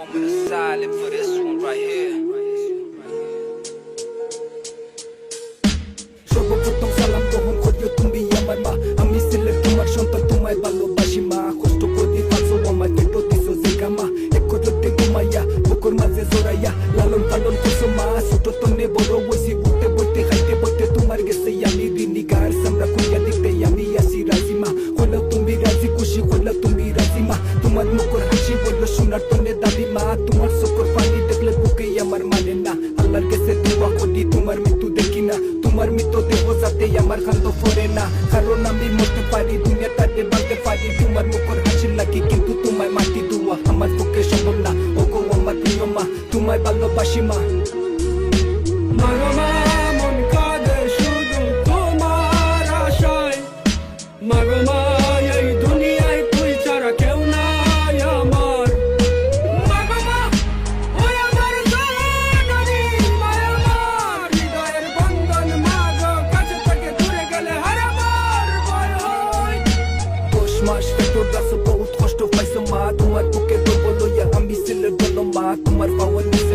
moment of silence for this one right here. সর্বপ্রথম সালাম গ্রহণ করিও তুমি আমার মা, আমি ছেলে তোমার সন্তান, তোমায় ভালোবাসি মা। কষ্ট করে ফাঁসো আমার পেটো দিছো জায়গা মা, এক করতে ঘুমাইয়া বুকুর মাঝে জড়াইয়া লালন পালন করছো মা। ছোট তনে বড় হইছি, উঠতে বইতে খাইতে বইতে তোমার গেছে আমি ঋণী। গার সামরা কইয়া দিতে আমি আসি রাজি মা, হইলো তুমি রাজি খুশি হইলো তুমি রাজি মা। তোমার মুখর হাসি বললো সোনার তনে দাবি মা, তোমার চোখের পানি দেখলে বুকে আমার মানে না। আল্লাহর কাছে দোয়া করি তোমার মৃত্যু দেখি না, তোমার মৃত্যু দেহ যাতে আমার কান্দ পড়ে না। কারণ আমি মরতে পারি দুনিয়া তাতে বাঁধতে পারি, তোমার মুখর হাসি লাগে কিন্তু তোমায় মাটি দুয়া আমার পক্ষে সম্ভব না। ওগো আমার প্রিয় মা, তোমায় ভালোবাসি মা। মাগো মা মন কাঁদে শুধু তোমার আশায়, মাগো মা এই দুনিয়ায় তুই ছাড়া কেউ নাই আমার। মাগো মা ওই আমার জননী, মায়া আমার হৃদয়ের বন্ধন, মাগো কাছে থেকে দূরে গেলে হারাবার ভয় হয়। 10 মাস পেটর গাছে বহুত কষ্ট পাইছো মা, তোমার বুকে দুর্বল হইয়া আমি ছেলের জন্য মা। তোমার পাওয়ার নিচে